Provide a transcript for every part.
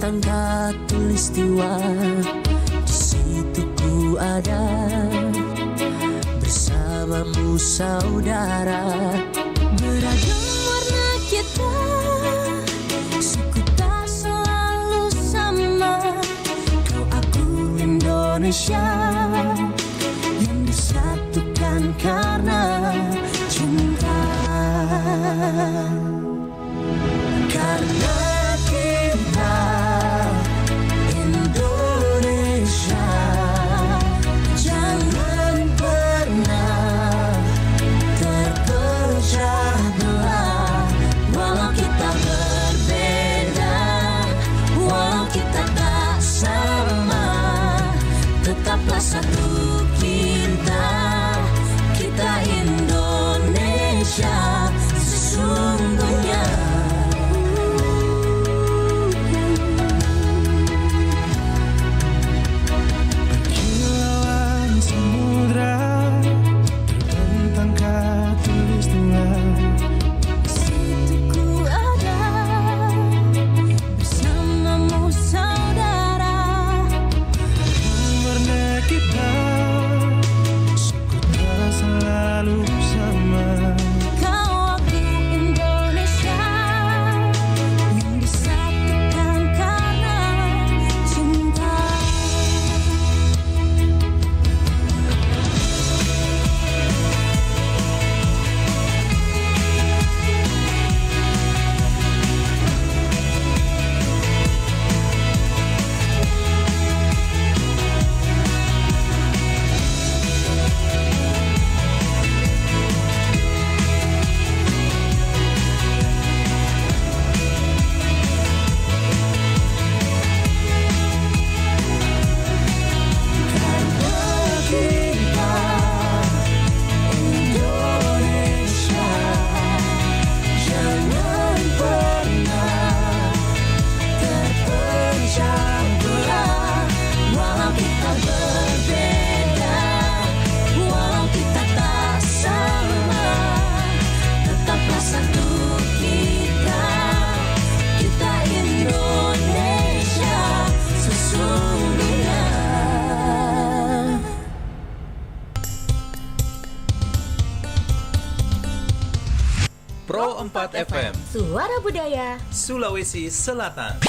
Terbentang khatulistiwa, di situ ku ada bersamamu saudara. Beragam warna kita, suku tak selalu sama. Kau aku Indonesia yang disatukan karena cinta. Karena kita Indonesia, jangan pernah terpecah belah. Walau kita berbeda, walau kita tak sama, tetaplah satu kita, kita Indonesia sesungguhnya. Pro 4 FM, Suara Budaya Sulawesi Selatan.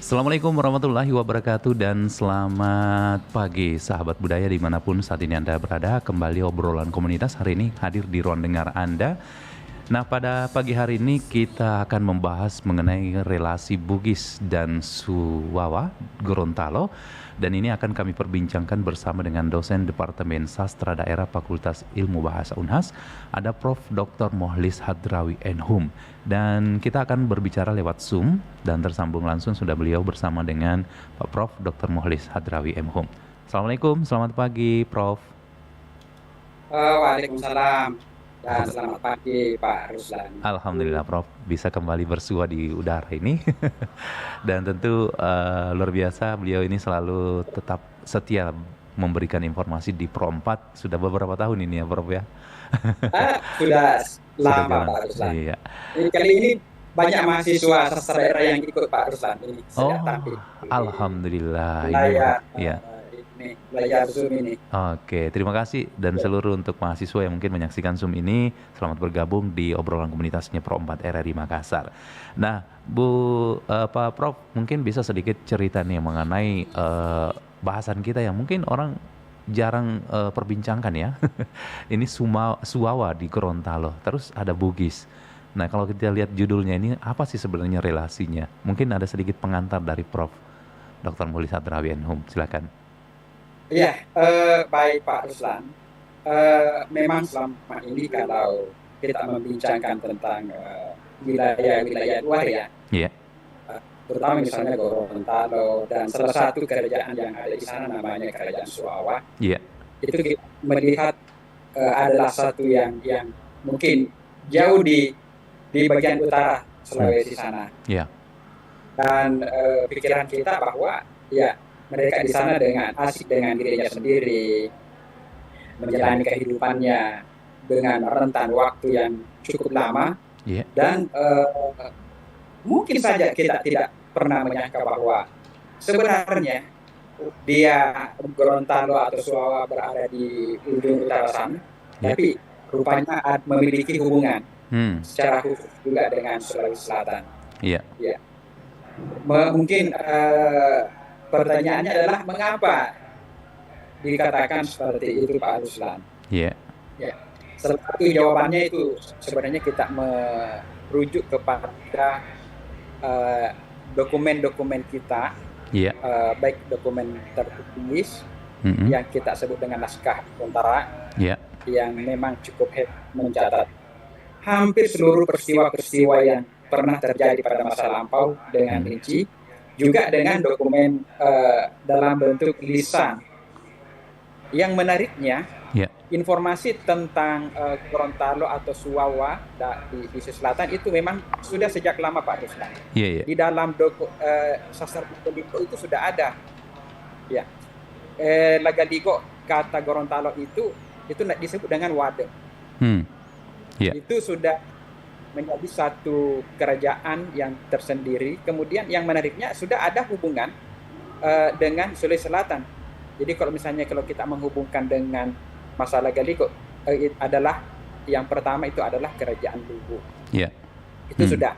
Assalamualaikum warahmatullahi wabarakatuh dan selamat pagi sahabat budaya dimanapun saat ini Anda berada. Kembali obrolan komunitas hari ini hadir di ruang dengar Anda. Nah, pada pagi hari ini kita akan membahas mengenai relasi Bugis dan Suwawa Gorontalo. Dan ini akan kami perbincangkan bersama dengan dosen Departemen Sastra Daerah Fakultas Ilmu Bahasa Unhas, ada Prof. Dr. Mokhlis Hadrawi Enhum. Dan kita akan berbicara lewat Zoom dan tersambung langsung sudah beliau bersama dengan Pak Prof. Dr. Mokhlis Hadrawi Enhum. Assalamualaikum, selamat pagi Prof. Waalaikumsalam. Dan selamat pagi Pak Ruslan. Alhamdulillah Prof, bisa kembali bersua di udara ini. Dan tentu luar biasa beliau ini selalu tetap setia memberikan informasi di Pro 4. Sudah beberapa tahun ini ya Prof ya. Sudah lama Pak Ruslan. Iya. Kali ini banyak mahasiswa sastra daerah yang ikut Pak Ruslan ini. Alhamdulillah. Iya. Belajar Zoom ini. Oke, terima kasih dan seluruh untuk mahasiswa yang mungkin menyaksikan Zoom ini, selamat bergabung di obrolan komunitasnya Pro 4 RRI Makassar. Nah, Pak Prof, mungkin bisa sedikit cerita nih mengenai bahasan kita yang mungkin orang jarang perbincangkan ya. Ini Suwawa di Gorontalo, terus ada Bugis. Nah, kalau kita lihat judulnya ini, apa sih sebenarnya relasinya? Mungkin ada sedikit pengantar dari Prof. Dr. Mokhlis Hadrawi Enhum, silakan. Ya, baik Pak Ruslan. Memang selama ini kalau kita membincangkan tentang wilayah-wilayah luar ya, terutama misalnya Gorontalo dan salah satu kerajaan yang ada di sana namanya Kerajaan Suwawa, itu kita melihat adalah satu yang mungkin jauh di bagian utara Sulawesi sana. dan pikiran kita bahwa ya mereka di sana dengan asik dengan dirinya sendiri, menjalani kehidupannya dengan rentan waktu yang cukup lama, dan mungkin saja kita tidak pernah menyangka bahwa sebenarnya dia Gorontalo atau Suawa berada di ujung utara sana, tapi rupanya memiliki hubungan secara khusus juga dengan Sulawesi Selatan. Ya. Mungkin pertanyaannya adalah mengapa dikatakan seperti itu, Pak Ruslan? Ya. Salah satu jawabannya itu sebenarnya kita merujuk kepada dokumen-dokumen kita, baik dokumen tertulis yang kita sebut dengan naskah Gorontalo, yang memang cukup mencatat hampir seluruh peristiwa-peristiwa yang pernah terjadi pada masa lampau dengan rinci, juga dengan dokumen dalam bentuk lisan. Yang menariknya, informasi tentang Gorontalo atau Suawa di Selatan itu memang sudah sejak lama, Pak Ruslan. Di dalam sastra Lagaligo itu sudah ada. Lagaligo, kata Gorontalo itu disebut dengan Wadeng. Itu sudah menjadi satu kerajaan yang tersendiri. Kemudian yang menariknya sudah ada hubungan dengan Sulawesi Selatan. Jadi kalau kita menghubungkan dengan masalah Lagaligo, adalah yang pertama itu adalah kerajaan Luwu. Itu sudah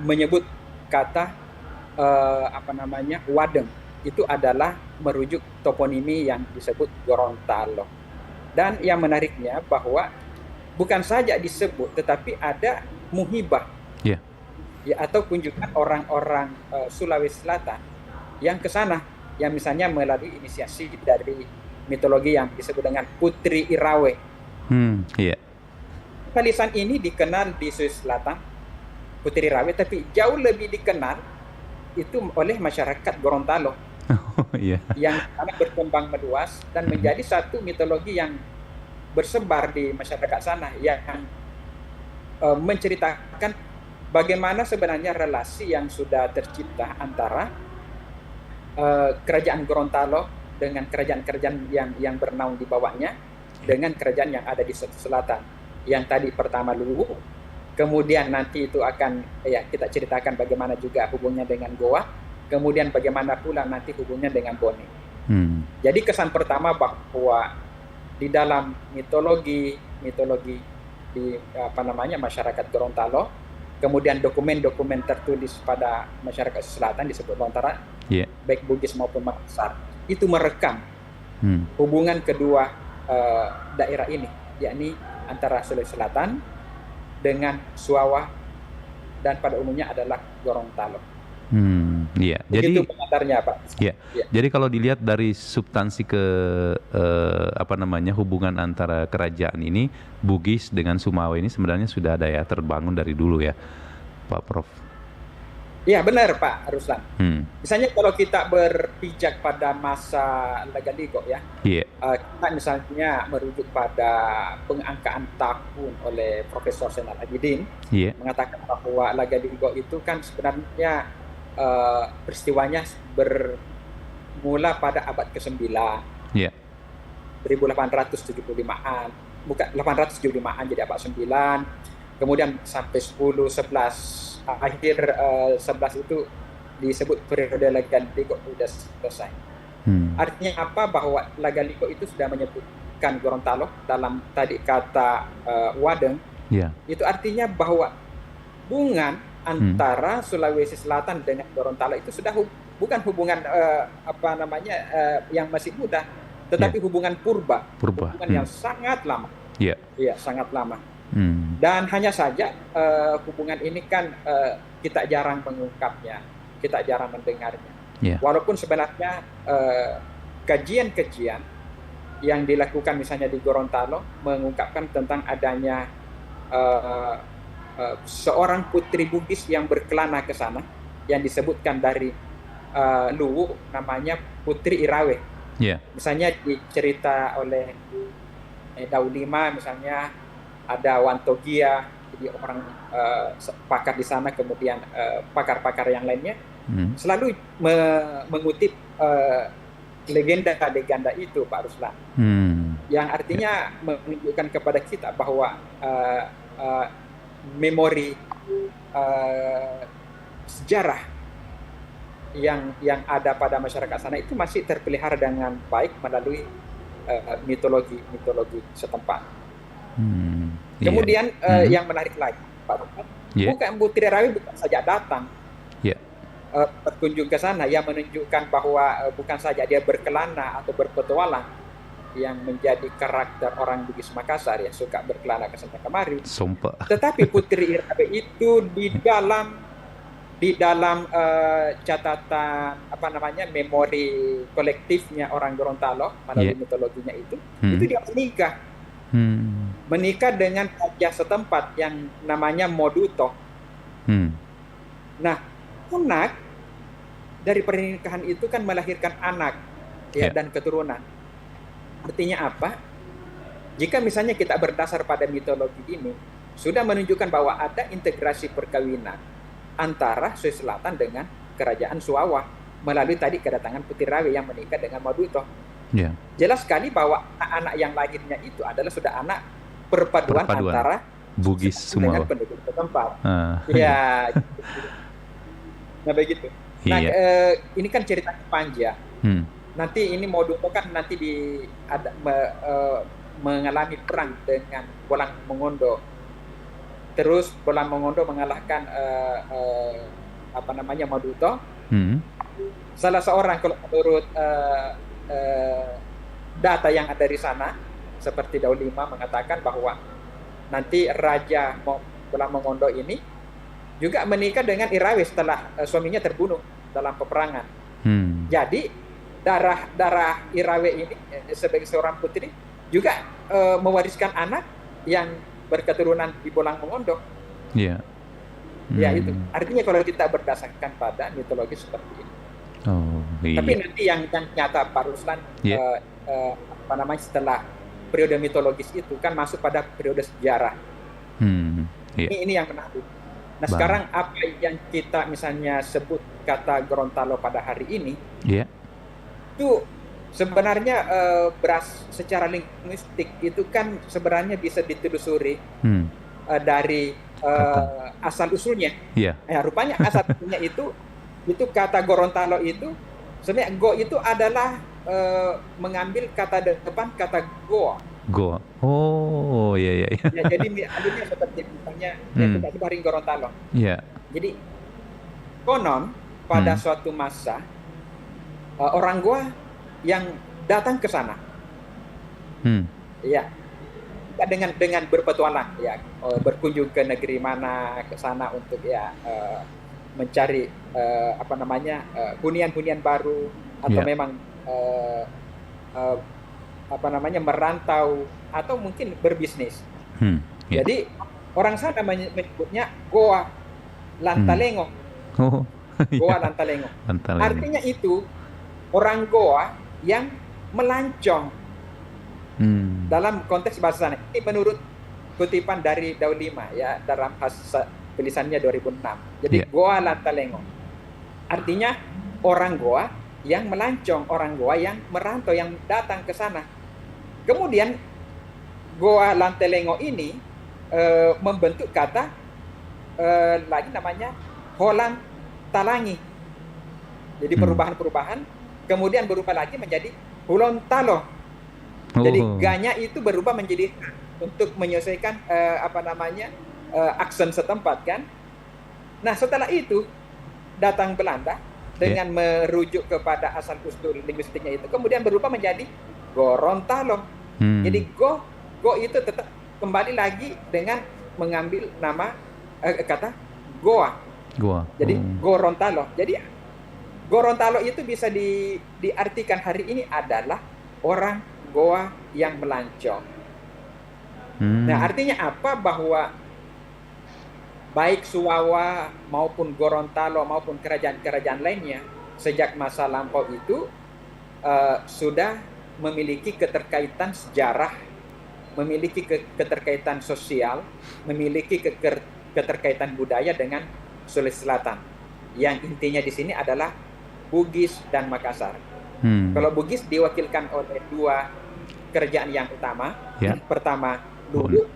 menyebut kata Wadeng. Itu adalah merujuk toponimi yang disebut Gorontalo. Dan yang menariknya bahwa bukan saja disebut, tetapi ada muhibah, atau kunjungan orang-orang Sulawesi Selatan yang ke sana, yang misalnya melalui inisiasi dari mitologi yang disebut dengan Putri Irawe. Lisan ini dikenal di Sulawesi Selatan, Putri Irawe, tapi jauh lebih dikenal itu oleh masyarakat Gorontalo, yang sangat berkembang meluas dan menjadi satu mitologi yang bersebar di masyarakat sana, yang menceritakan bagaimana sebenarnya relasi yang sudah tercipta antara kerajaan Gorontalo dengan kerajaan-kerajaan yang bernaung di bawahnya, dengan kerajaan yang ada di selatan. Yang tadi pertama Luwu, kemudian nanti itu akan kita ceritakan bagaimana juga hubungnya dengan Goa, kemudian bagaimana pula nanti hubungnya dengan Bone. Jadi kesan pertama bahwa di dalam mitologi di masyarakat Gorontalo, kemudian dokumen-dokumen tertulis pada masyarakat selatan disebut Lontara, baik Bugis maupun Makassar, itu merekam hubungan kedua daerah ini, yakni antara Sulawesi Selatan dengan Suawa, dan pada umumnya adalah Gorontalo. Jadi pengantarnya, Pak. Jadi kalau dilihat dari substansi hubungan antara kerajaan ini, Bugis dengan Sumawa ini sebenarnya sudah ada terbangun dari dulu ya, Pak Prof. Iya benar, Pak Ruslan. Misalnya kalau kita berpijak pada masa Lagaligo kita misalnya merujuk pada pengangkaan tahun oleh Profesor Zainal Abidin, mengatakan bahwa Lagaligo itu kan sebenarnya peristiwanya bermula pada abad ke-9, 1875-an, bukan 875-an jadi abad 9, kemudian sampai 10, 11, akhir 11 itu disebut periode Lagaligo sudah selesai. Artinya apa? Bahwa Lagaligo itu sudah menyebutkan Gorontalo dalam tadi kata Wadeng. Itu artinya bahwa hubungan antara Sulawesi Selatan dengan Gorontalo itu sudah bukan hubungan yang masih muda, tetapi hubungan purba. Hubungan yang sangat lama. Sangat lama. Dan hanya saja hubungan ini kan kita jarang mengungkapnya, kita jarang mendengarnya. Walaupun sebenarnya kajian-kajian yang dilakukan misalnya di Gorontalo mengungkapkan tentang adanya seorang putri Bugis yang berkelana ke sana, yang disebutkan dari Luwu, namanya Putri Irawe. Misalnya dicerita oleh Daulima, misalnya ada Wantogia, jadi orang pakar di sana, kemudian pakar-pakar yang lainnya selalu mengutip legenda-legenda itu, Pak Ruslan, yang artinya menunjukkan kepada kita bahwa memori sejarah yang ada pada masyarakat sana itu masih terpelihara dengan baik melalui mitologi setempat. Kemudian yang menarik lagi, Pak Ruslan, bukan Putri Rawi bukan saja datang berkunjung ke sana, yang menunjukkan bahwa bukan saja dia berkelana atau berpetualang yang menjadi karakter orang Bugis Makassar yang suka berkelana ke sana kemari. Sumpah. Tetapi Putri Irawe itu di dalam catatan memori kolektifnya orang Gorontalo melalui mitologinya itu dia menikah dengan raja setempat yang namanya Moduto. Nah, anak dari pernikahan itu kan melahirkan anak dan keturunan. Artinya apa? Jika misalnya kita berdasar pada mitologi ini, sudah menunjukkan bahwa ada integrasi perkawinan antara Sulawesi Selatan dengan kerajaan Suawa melalui tadi kedatangan Putri Rawe yang menikah dengan Moduto. Jelas sekali bahwa anak yang lahirnya itu adalah sudah anak perpaduan. Antara Bugis dengan penduduk setempat. Nah begitu. Nah ini kan ceritanya panjang. Nanti ini Moduto kan nanti mengalami perang dengan Bolang Mongondo. Terus Bolang Mongondo mengalahkan Moduto. Salah seorang, kalau menurut data yang ada di sana, seperti Daulima mengatakan bahwa nanti Raja Bolang Mongondo ini juga menikah dengan Irawe setelah suaminya terbunuh dalam peperangan. Jadi darah Irawe ini sebagai seorang putri juga mewariskan anak yang berketurunan di Bolang Mongondo. Itu artinya kalau kita berdasarkan pada mitologi seperti ini. Tapi nanti yang nyata, Pak Ruslan, setelah periode mitologis itu kan masuk pada periode sejarah. Ini yang menarik. Nah, sekarang apa yang kita misalnya sebut kata Gorontalo pada hari ini, itu sebenarnya secara linguistik itu kan sebenarnya bisa ditelusuri dari asal usulnya. Rupanya asal usulnya itu kata Gorontalo itu sebenarnya go itu adalah mengambil kata depan kata goa. Ya, jadi adanya seperti misalnya kita baring Gorontalo. Jadi konon pada suatu masa orang Goa yang datang ke sana. Dengan berpetualang berkunjung ke negeri mana ke sana untuk mencari hunian-hunian baru atau memang merantau atau mungkin berbisnis. Jadi orang sana menyebutnya Goa Lantalengo. Goa Lantalengo. Artinya itu orang Goa yang melancong. Dalam konteks bahasa sana. Ini menurut kutipan dari Daulima dalam tulisannya 2006. Jadi Goa Lantalengo. Artinya orang Goa yang melancong, orang Goa yang merantau, yang datang ke sana. Kemudian Goa Lantalengo ini membentuk kata lagi namanya Holan Talangi. Jadi perubahan-perubahan, kemudian berubah lagi menjadi Hulontalo. Jadi ganya itu berubah menjadi untuk menyesuaikan aksen setempat kan. Nah setelah itu datang Belanda dengan merujuk kepada asal usul linguistiknya itu, kemudian berubah menjadi Gorontalo. Jadi go itu tetap kembali lagi dengan mengambil nama kata Goa. Jadi Gorontalo. Jadi Gorontalo itu bisa diartikan hari ini adalah orang Goa yang melancong. Nah artinya apa? Bahwa baik Suwawa maupun Gorontalo maupun kerajaan-kerajaan lainnya sejak masa lampau itu sudah memiliki keterkaitan sejarah memiliki keterkaitan sosial, memiliki keterkaitan budaya dengan Sulawesi Selatan. Yang intinya di sini adalah Bugis dan Makassar. Kalau Bugis diwakilkan oleh dua kerajaan yang utama. Pertama Luluk,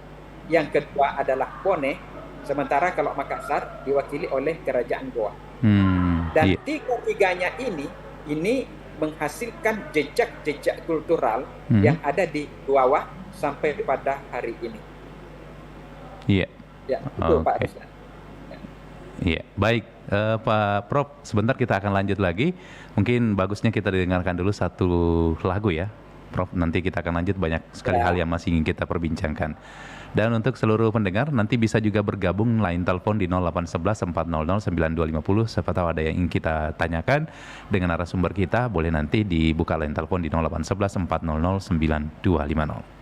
yang kedua adalah Pone. Sementara kalau Makassar diwakili oleh kerajaan Goa. Dan tiga-tiganya ini menghasilkan jejak-jejak kultural yang ada di Duawa sampai pada hari ini. Iya. Ya, itu Pak Ruslan. Iya, baik Pak Prof, sebentar kita akan lanjut lagi. Mungkin bagusnya kita dengarkan dulu satu lagu ya, Prof. Nanti kita akan lanjut, banyak sekali hal yang masih ingin kita perbincangkan. Dan untuk seluruh pendengar, nanti bisa juga bergabung line telepon di 0811 400 9250. Siapa tahu ada yang ingin kita tanyakan dengan narasumber kita, boleh nanti dibuka line telepon di 0811 400 9250.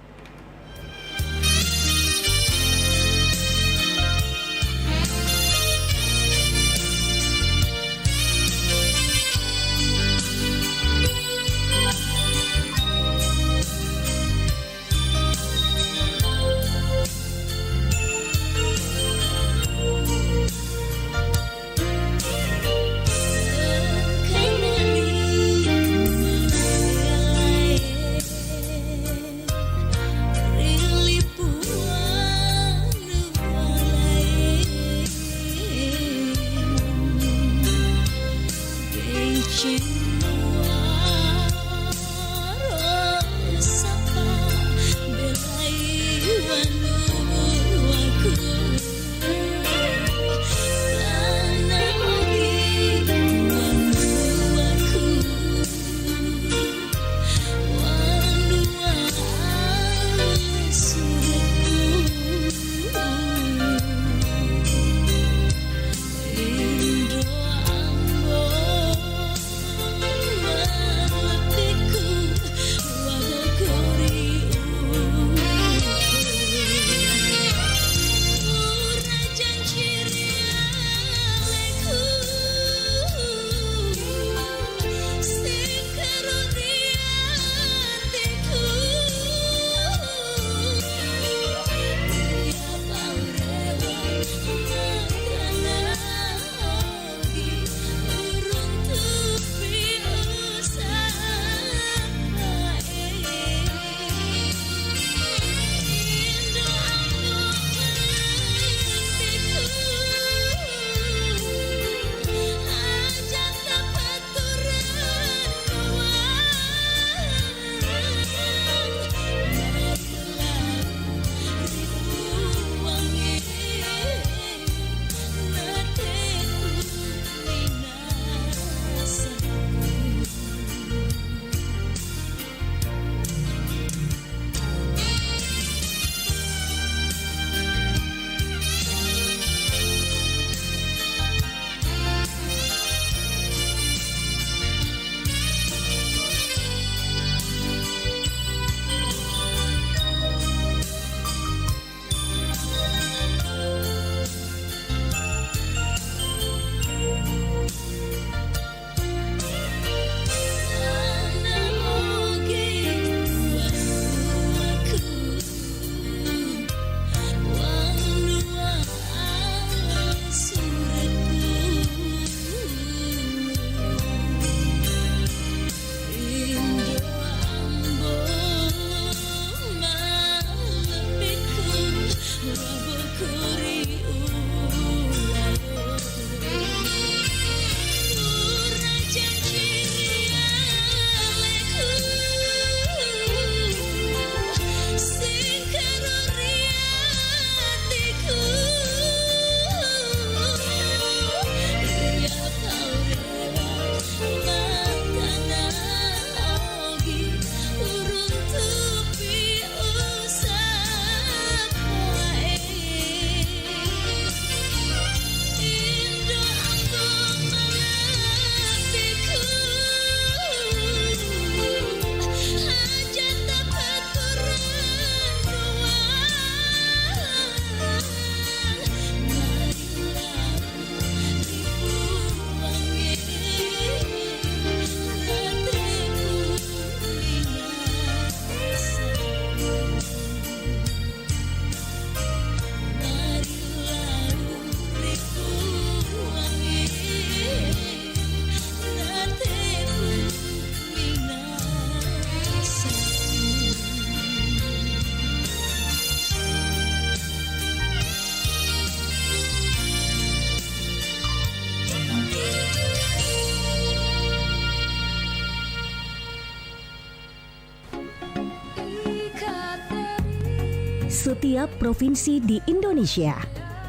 Setiap provinsi di Indonesia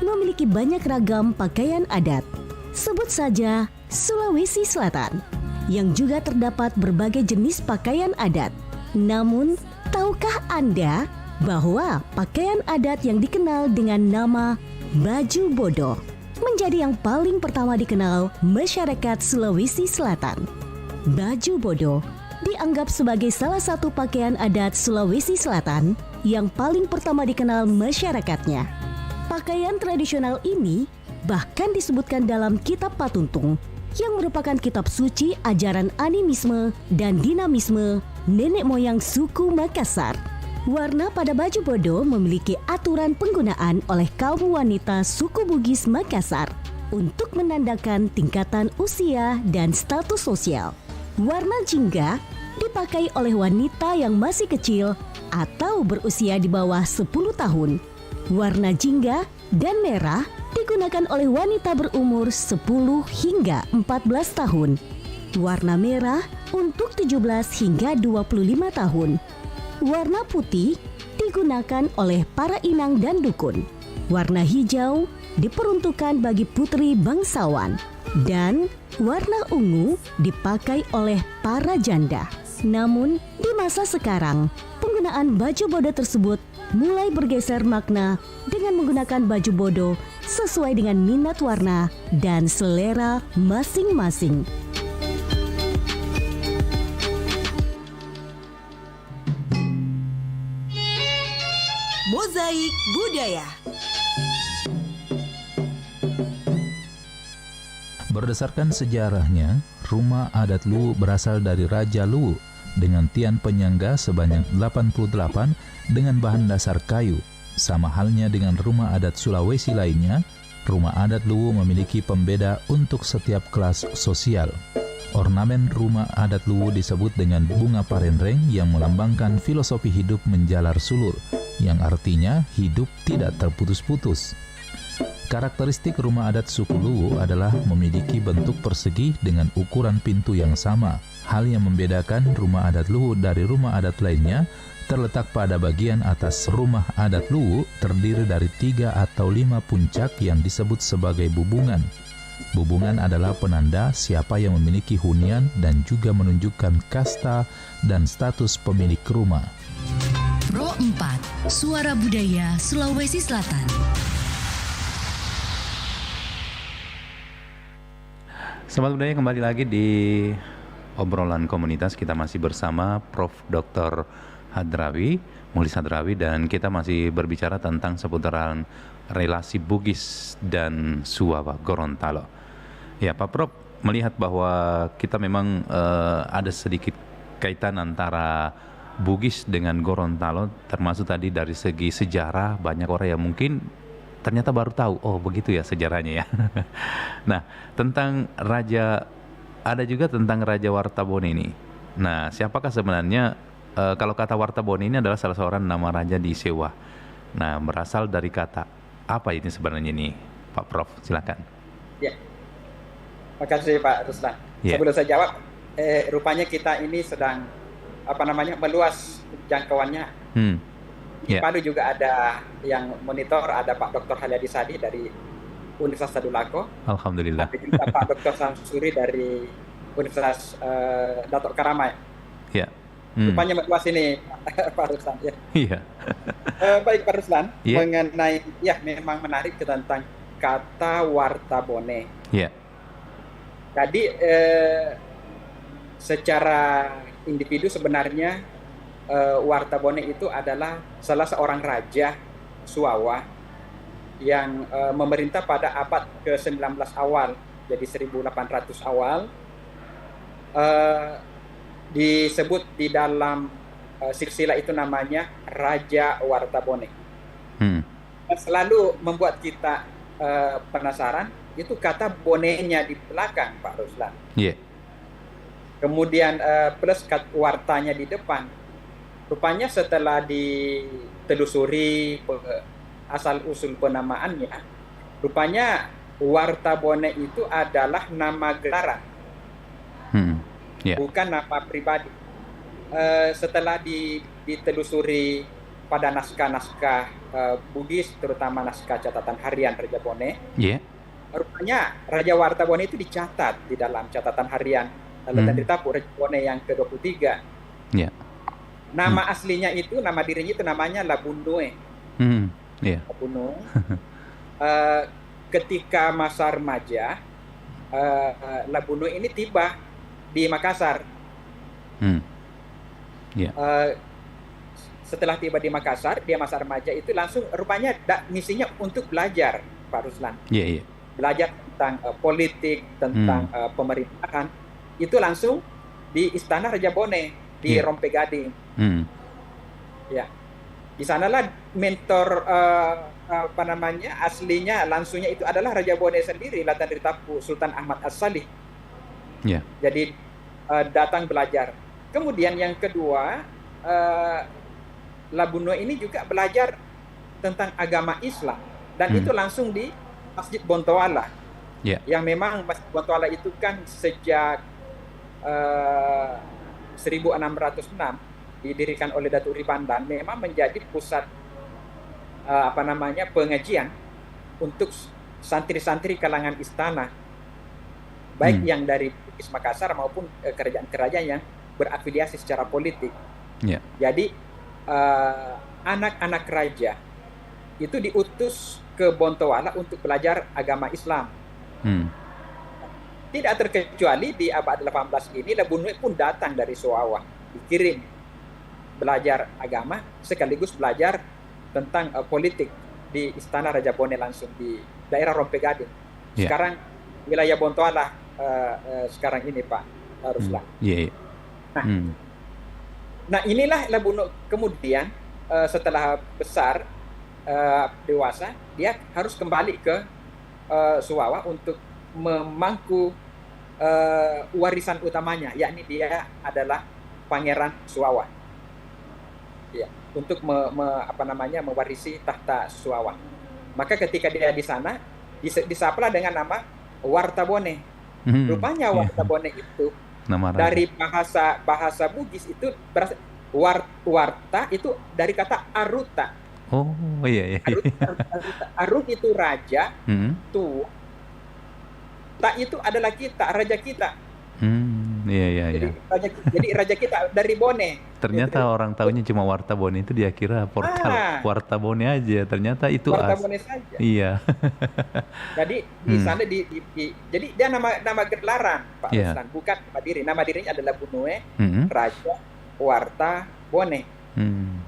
memiliki banyak ragam pakaian adat. Sebut saja Sulawesi Selatan, yang juga terdapat berbagai jenis pakaian adat. Namun, tahukah Anda bahwa pakaian adat yang dikenal dengan nama baju bodo menjadi yang paling pertama dikenal masyarakat Sulawesi Selatan? Baju bodo dianggap sebagai salah satu pakaian adat Sulawesi Selatan yang paling pertama dikenal masyarakatnya. Pakaian tradisional ini bahkan disebutkan dalam Kitab Patuntung yang merupakan kitab suci ajaran animisme dan dinamisme nenek moyang suku Makassar. Warna pada baju bodo memiliki aturan penggunaan oleh kaum wanita suku Bugis Makassar untuk menandakan tingkatan usia dan status sosial. Warna jingga dipakai oleh wanita yang masih kecil atau berusia di bawah 10 tahun. Warna jingga dan merah digunakan oleh wanita berumur 10 hingga 14 tahun. Warna merah untuk 17 hingga 25 tahun. Warna putih digunakan oleh para inang dan dukun. Warna hijau diperuntukkan bagi putri bangsawan. Dan warna ungu dipakai oleh para janda. Namun, di masa sekarang, penggunaan baju bodo tersebut mulai bergeser makna dengan menggunakan baju bodo sesuai dengan minat warna dan selera masing-masing. Mozaik Budaya. Berdasarkan sejarahnya, rumah adat Luwu berasal dari Raja Luwu dengan tiang penyangga sebanyak 88 dengan bahan dasar kayu. Sama halnya dengan rumah adat Sulawesi lainnya, rumah adat Luwu memiliki pembeda untuk setiap kelas sosial. Ornamen rumah adat Luwu disebut dengan bunga parenreng yang melambangkan filosofi hidup menjalar sulur, yang artinya hidup tidak terputus-putus. Karakteristik rumah adat suku Luwu adalah memiliki bentuk persegi dengan ukuran pintu yang sama. Hal yang membedakan rumah adat Luwu dari rumah adat lainnya terletak pada bagian atas. Rumah adat Luwu terdiri dari 3 atau 5 puncak yang disebut sebagai bubungan. Bubungan adalah penanda siapa yang memiliki hunian dan juga menunjukkan kasta dan status pemilik rumah. Pro 4, Suara Budaya Sulawesi Selatan. Sobat Budaya, kembali lagi di obrolan komunitas. Kita masih bersama Prof. Dr. Hadrawi, Mulis Hadrawi, dan kita masih berbicara tentang seputaran relasi Bugis dan Suwawa Gorontalo. Ya, Pak Prof, melihat bahwa kita memang ada sedikit kaitan antara Bugis dengan Gorontalo, termasuk tadi dari segi sejarah, banyak orang yang mungkin ternyata baru tahu, oh begitu ya sejarahnya ya. Nah, tentang Raja, ada juga tentang Raja Wartabone ini. Nah, siapakah sebenarnya, kalau kata Wartabone ini adalah salah seorang nama raja di Sewa. Nah, berasal dari kata, apa ini sebenarnya ini, Pak Prof? Silakan. Ya, makasih Pak Ruslan. Ya. Sebelum saya jawab, rupanya kita ini sedang, meluas jangkauannya. Di Palu juga ada yang monitor, ada Pak Dr. Halyadi Sadi dari Universitas Tadulako. Alhamdulillah. Ada juga Pak Dr. Samsuri dari Universitas Datuk Karamai. Ya. Rupanya meluas ini Pak Ruslan. Ya. Iya. Baik Pak Ruslan, Ya. mengenai, ya memang menarik tentang kata Wartabone. Iya. Jadi secara individu sebenarnya Wartabone itu adalah salah seorang raja Suwawa yang memerintah pada abad ke-19 awal, jadi 1800 awal. Disebut di dalam silsilah itu namanya Raja Wartabone. Selalu membuat kita penasaran, itu kata bonenya di belakang Pak Ruslan. Yeah. Kemudian plus wartanya di depan. Rupanya setelah ditelusuri asal-usul penamaannya, rupanya Wartabone itu adalah nama gelaran, bukan nama pribadi. Setelah ditelusuri pada naskah-naskah Bugis, terutama naskah catatan harian Raja Bone, rupanya Raja Wartabone itu dicatat di dalam catatan harian Latan Ritapu Raja Bone yang ke-23. Nama aslinya itu, nama dirinya itu namanya Labunue. Labunue. Ketika masa remaja, Labunue ini tiba di Makassar. Setelah tiba di Makassar, dia masa remaja itu langsung rupanya misinya untuk belajar, Pak Ruslan. Belajar tentang politik, tentang pemerintahan. Itu langsung di Istana Raja Bone di Rompe Gading. Ya, di sanalah mentor aslinya langsungnya itu adalah Raja Bone sendiri, Latan Ritapu Sultan Ahmad As-Salih. Jadi datang belajar. Kemudian yang kedua, Labunue ini juga belajar tentang agama Islam, dan itu langsung di Masjid Bontoala. Yang memang Masjid Bontoala itu kan sejak 1606 didirikan oleh Datuk Ri Pandan, memang menjadi pusat pengajian untuk santri-santri kalangan istana, baik yang dari Bugis Makassar maupun kerajaan-kerajaan yang berafiliasi secara politik. Jadi anak-anak raja itu diutus ke Bontoala untuk belajar agama Islam. Tidak terkecuali di abad 18 ini, Labunue pun datang dari Suawah, dikirim belajar agama sekaligus belajar tentang politik di Istana Raja Bone langsung di daerah Rompe Gading. Sekarang wilayah Bontoala sekarang ini, Pak Ruslan. Nah, inilah Labunue kemudian setelah besar, dewasa, dia harus kembali ke Suawah untuk memangku warisan utamanya, yakni dia adalah Pangeran Suawah. Untuk mewarisi tahta Suawah. Maka ketika dia di sana, disapalah dengan nama Wartabone. Rupanya Wartabone itu dari bahasa Bugis itu berasal, warta itu dari kata aruta. Arut itu raja, tua. Tak itu adalah kita, raja kita. Jadi raja kita dari Bone. Ternyata orang tahunya cuma Wartabone, itu dia kira portal Wartabone aja. Ternyata itu Wartabone saja. Jadi di sana jadi dia nama gelaran, Pak Ruslan, bukan nama diri. Nama dirinya adalah Bunue, Raja Wartabone.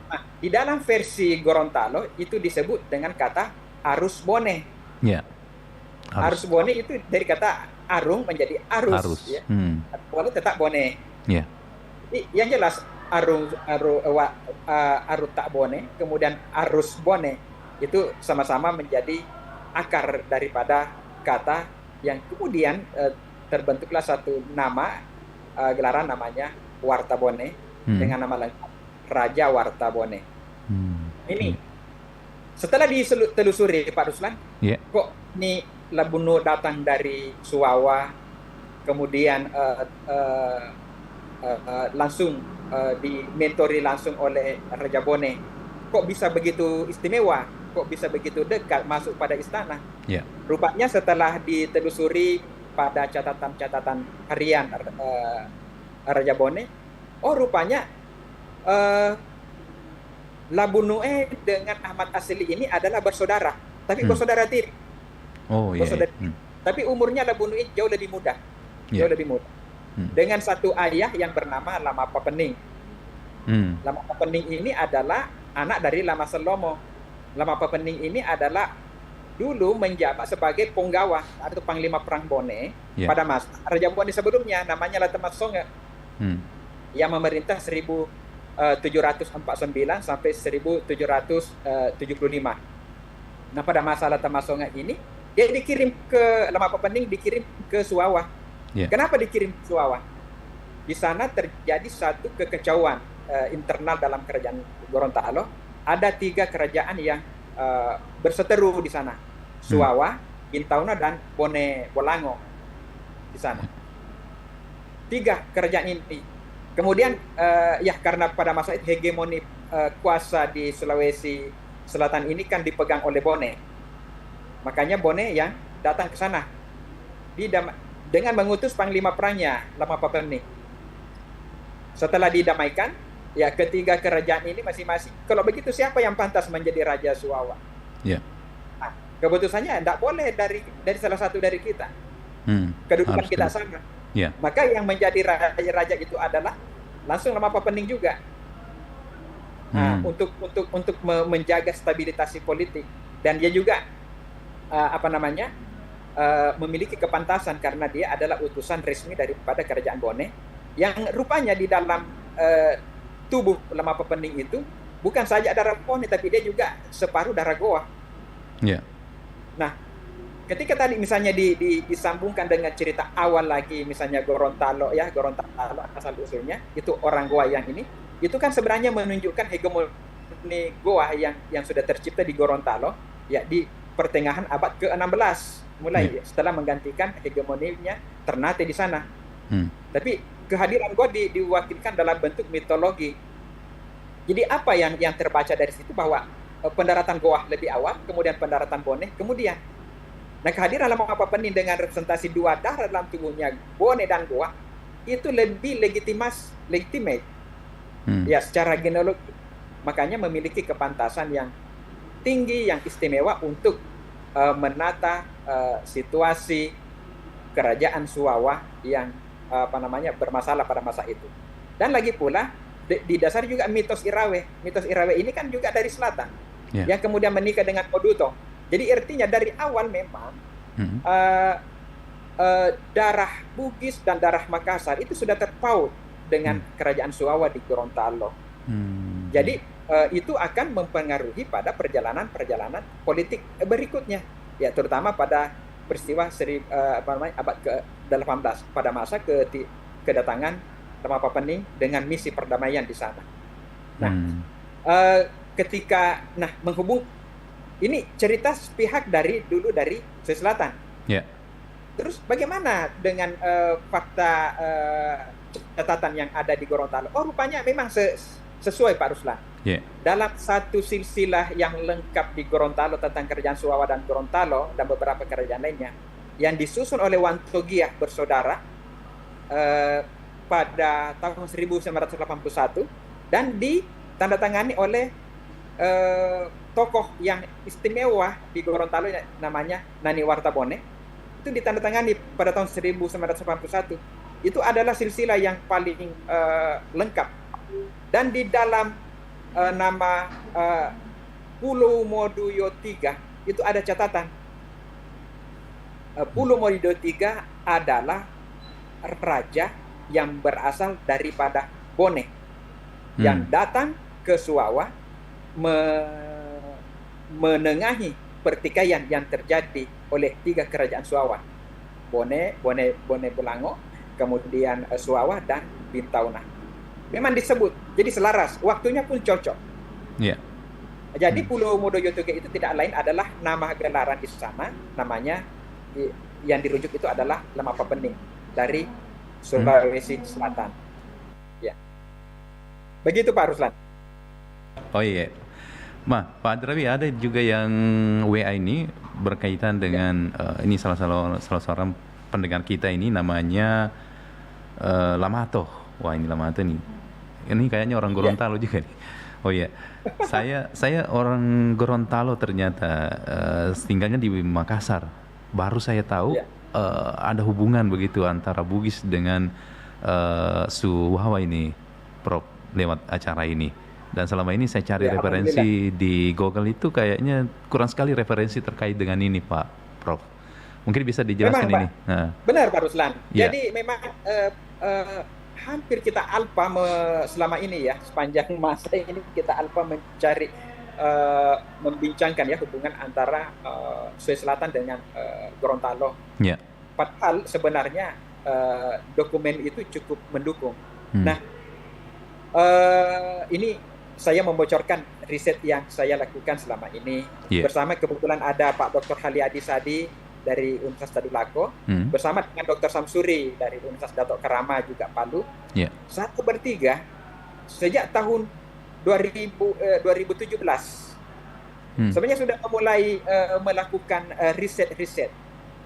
Nah, di dalam versi Gorontalo itu disebut dengan kata Arus Bone. Arus Bone itu dari kata arung menjadi arus. Walau tetap Bone. Jadi yang jelas arut tak Bone, kemudian arus Bone itu sama-sama menjadi akar daripada kata yang kemudian terbentuklah satu nama gelaran namanya Wartabone dengan nama lengkap Raja Wartabone. Ini setelah ditelusuri, Pak Ruslan, kok ini Labunue datang dari Suawah, kemudian langsung dimentori langsung oleh Raja Bone. Kok bisa begitu istimewa? Kok bisa begitu dekat masuk pada istana? Rupanya setelah ditelusuri pada catatan-catatan harian Raja Bone, rupanya Labunue dengan Ahmad As-Salih ini adalah bersaudara, tapi bersaudara tiri. Tapi umurnya Labunue jauh lebih muda. Dengan satu ayah yang bernama Lama Papening. Lama Papening ini adalah anak dari Lama Selomo. Lama Papening ini adalah dulu menjabat sebagai penggawa atau panglima perang Bone pada masa Raja Bone sebelumnya, namanya Latemat Songe, yang memerintah 1749 sampai 1775. Nah, pada masa Latemat Songe ini dia dikirim ke Lama Papening, dikirim ke Suawah. Kenapa dikirim ke Suawah? Di sana terjadi satu kekacauan internal dalam kerajaan Gorontalo. Ada 3 kerajaan yang berseteru di sana. Suawah, Intauna, dan Bone Bolango di sana. 3 kerajaan ini. Kemudian karena pada masa itu hegemoni kuasa di Sulawesi Selatan ini kan dipegang oleh Bone. Makanya Bone yang datang ke sana dengan mengutus panglima perangnya Lama Papening. Setelah didamaikan, ya ketiga kerajaan ini masing-masing. Kalau begitu siapa yang pantas menjadi Raja Suawa? Ya. Nah, keputusannya tidak boleh dari salah satu dari kita. Kedudukan kita sama. Ya. Maka yang menjadi raja itu adalah langsung Lama Papening juga. Nah, untuk menjaga stabilitas politik, dan dia juga memiliki kepantasan karena dia adalah utusan resmi daripada kerajaan Bone yang rupanya di dalam tubuh Lama Papening itu bukan saja darah Bone, tapi dia juga separuh darah Goa. Yeah. Nah, ketika tadi misalnya disambungkan dengan cerita awal lagi, misalnya Gorontalo asal usulnya itu orang Goa yang ini, itu kan sebenarnya menunjukkan hegemoni Goa yang sudah tercipta di Gorontalo ya di pertengahan abad ke-16 mulai setelah menggantikan hegemoninya Ternate di sana. Tapi kehadiran Goa diwakilkan dalam bentuk mitologi. Jadi apa yang terbaca dari situ bahwa pendaratan Goa lebih awal, kemudian pendaratan Bone kemudian. Nah, kehadiran Lama Papening dengan representasi dua darah dalam tubuhnya Bone dan Goa itu lebih legitimate. Ya, secara genealogi. Makanya memiliki kepantasan yang tinggi, yang istimewa untuk menata situasi kerajaan Suawa yang bermasalah pada masa itu. Dan lagi pula di dasar juga mitos Irawe. Mitos Irawe ini kan juga dari selatan, yang kemudian menikah dengan Oduto. Jadi artinya dari awal memang darah Bugis dan darah Makassar itu sudah terpaut dengan kerajaan Suawa di Gorontalo. Jadi itu akan mempengaruhi pada perjalanan politik berikutnya, ya terutama pada peristiwa abad ke-18 pada masa kedatangan Lama Papening dengan misi perdamaian di sana. Nah, ketika menghubung ini cerita sepihak dari Sulawesi Selatan. Yeah. Terus bagaimana dengan fakta catatan yang ada di Gorontalo? Oh, rupanya memang sesuai Pak Ruslan. Yeah. Dalam satu silsilah yang lengkap di Gorontalo tentang kerajaan Suawa dan Gorontalo dan beberapa kerajaan lainnya yang disusun oleh Wantogiah bersaudara pada tahun 1981 dan ditandatangani oleh tokoh yang istimewa di Gorontalo namanya Nani Wartabone, itu ditandatangani pada tahun 1981. Itu adalah silsilah yang paling lengkap. Dan di dalam nama Pulau Moduyo III itu ada catatan. Pulau Moduyo III adalah raja yang berasal daripada Bone yang datang ke Suawa menengahi pertikaian yang terjadi oleh tiga kerajaan Suawa, Bone Bolango, kemudian Suawa dan Bintauna. Memang disebut, jadi selaras, waktunya pun cocok. Yeah. Jadi Pulau Modoyo III itu tidak lain adalah nama gelaran di sana, namanya yang dirujuk itu adalah Lama Papening dari Sulawesi Selatan. Ya, begitu Pak Ruslan. Oh iya. Pak Andrawi, ada juga yang WA ini berkaitan dengan ini salah seorang pendengar kita ini namanya Lamato. Wah, ini Lamato nih. Ini kayaknya orang Gorontalo juga nih. Oh iya. Saya orang Gorontalo ternyata tinggalnya di Makassar. Baru saya tahu ada hubungan begitu antara Bugis dengan Suwawa ini, Prof, lewat acara ini. Dan selama ini saya cari referensi di Google itu kayaknya kurang sekali referensi terkait dengan ini, Pak Prof. Mungkin bisa dijelaskan memang, ini. Nah. Benar, Pak Ruslan. Jadi memang hampir kita alpa selama ini ya, sepanjang masa ini kita alpa mencari membincangkan ya hubungan antara Sulawesi Selatan dengan Gorontalo. Yeah. Padahal sebenarnya dokumen itu cukup mendukung. Nah, ini saya membocorkan riset yang saya lakukan selama ini bersama kebetulan ada Pak Dr. Haliadi Sadi dari Universitas Tadulako bersama dengan Dr. Samsuri dari Universitas Datuk Kerama juga Palu. Satu bertiga sejak tahun 2017. Sebenarnya sudah mulai melakukan riset-riset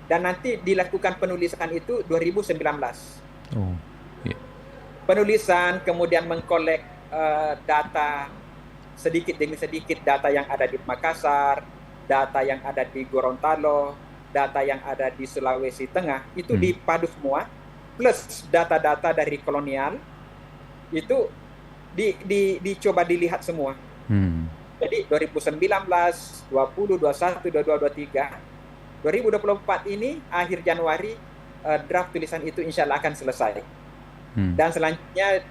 dan nanti dilakukan penulisan itu 2019. Oh, yeah. Penulisan, kemudian mengkolek data sedikit demi sedikit, data yang ada di Makassar, data yang ada di Gorontalo, data yang ada di Sulawesi Tengah, itu dipadu semua, plus data-data dari kolonial, itu dicoba dilihat semua. Jadi 2019, 20, 21, 22, 23, 2024 ini akhir Januari draft tulisan itu insya Allah akan selesai. Dan selanjutnya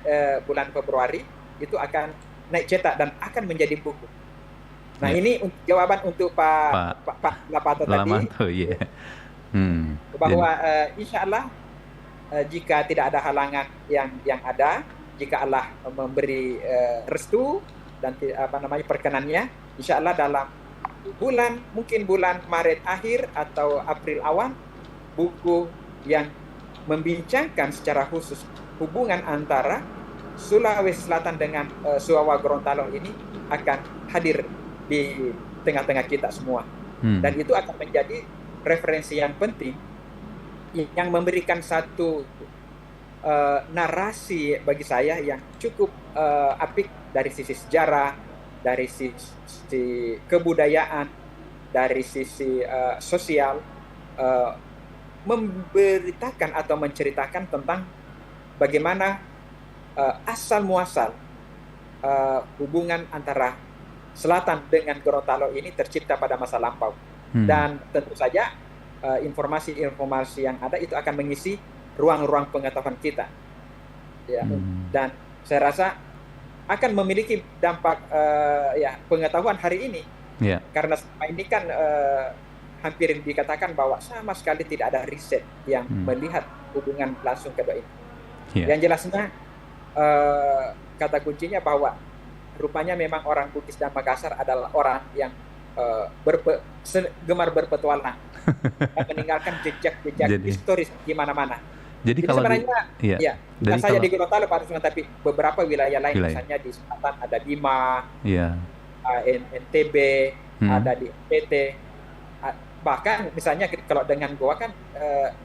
bulan Februari itu akan naik cetak dan akan menjadi buku. Nah, ini jawaban untuk Pak Lapato tadi. Bahwa insya Allah jika tidak ada halangan yang ada, jika Allah memberi restu dan perkenannya, insya Allah dalam mungkin bulan Maret akhir atau April awal, buku yang membincangkan secara khusus hubungan antara Sulawesi Selatan dengan Suawa Gorontalo ini akan hadir di tengah-tengah kita semua. Dan itu akan menjadi referensi yang penting yang memberikan satu narasi bagi saya yang cukup apik dari sisi sejarah, dari sisi kebudayaan, dari sisi sosial, memberitakan atau menceritakan tentang bagaimana asal muasal hubungan antara selatan dengan Gorontalo ini tercipta pada masa lampau. Dan tentu saja informasi-informasi yang ada itu akan mengisi ruang-ruang pengetahuan kita. Ya. Dan saya rasa akan memiliki dampak pengetahuan hari ini. Karena selama ini kan hampir dikatakan bahwa sama sekali tidak ada riset yang melihat hubungan langsung kedua ini. Yang jelasnya kata kuncinya bahwa rupanya memang orang Bugis dan Makassar adalah orang yang gemar berpetualang dan meninggalkan jejak-jejak historis di mana-mana. Jadi kalau sebenarnya bukan saja di Gorontalo Pak Rusman, tapi beberapa wilayah lain, misalnya di selatan ada Bima, NTB, ada di NTT, bahkan misalnya kalau dengan Goa kan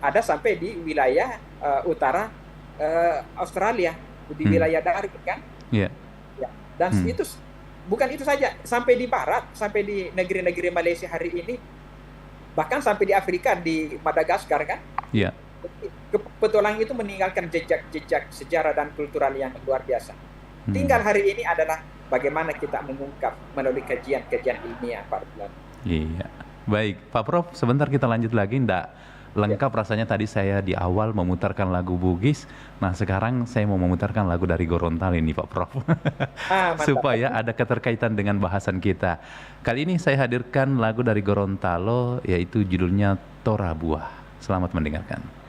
ada sampai di wilayah utara Australia, di wilayah Darwin kan. Dan itu bukan itu saja, sampai di barat, sampai di negeri-negeri Malaysia hari ini, bahkan sampai di Afrika, di Madagaskar kan. Petualang itu meninggalkan jejak-jejak sejarah dan kultural yang luar biasa. Tinggal hari ini adalah bagaimana kita mengungkap melalui kajian-kajian ilmiah, Pak Ruslan. Baik, Pak Prof, sebentar kita lanjut lagi. Nggak lengkap rasanya tadi saya di awal memutarkan lagu Bugis. Nah, sekarang saya mau memutarkan lagu dari Gorontalo ini, Pak Prof. Supaya ada keterkaitan dengan bahasan kita. Kali ini saya hadirkan lagu dari Gorontalo, yaitu judulnya Tora Buah. Selamat mendengarkan.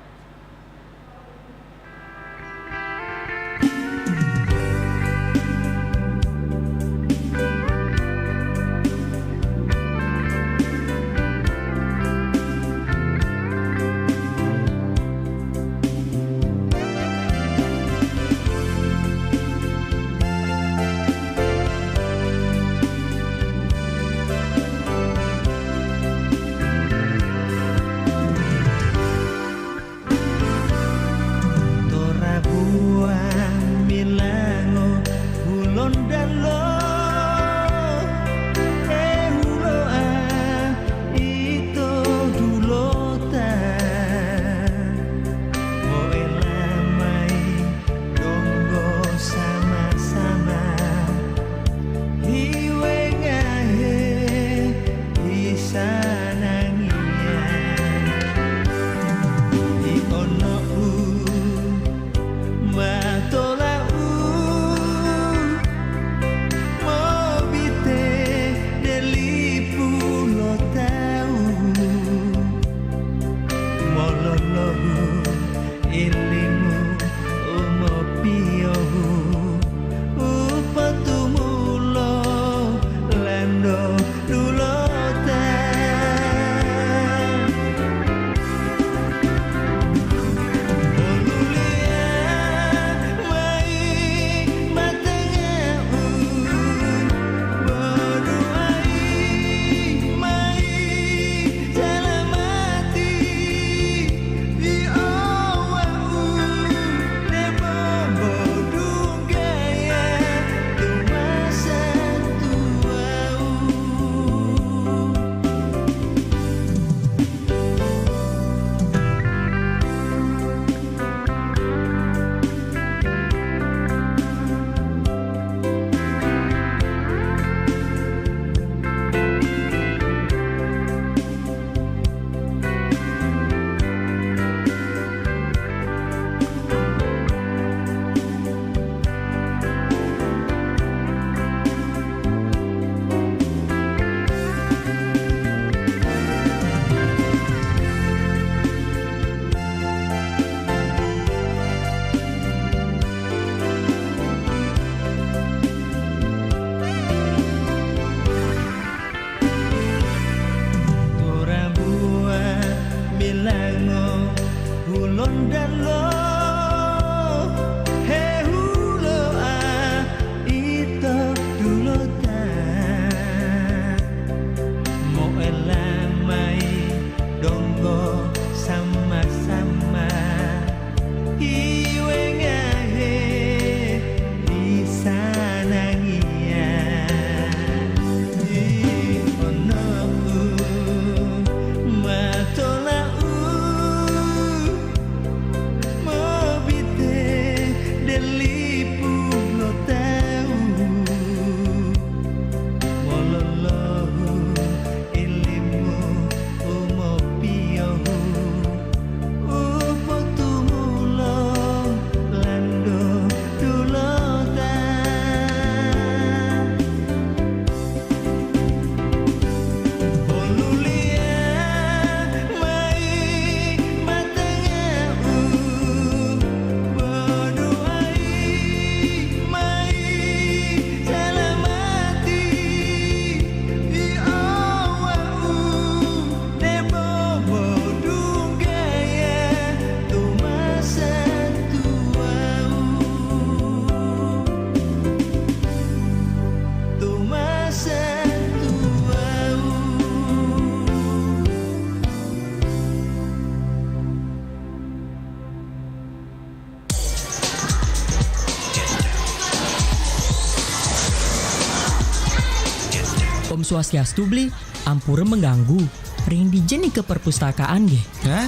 Om Swastiastu beli, ampura mengganggu. Ring dijeni ke perpustakaan ge. Hah?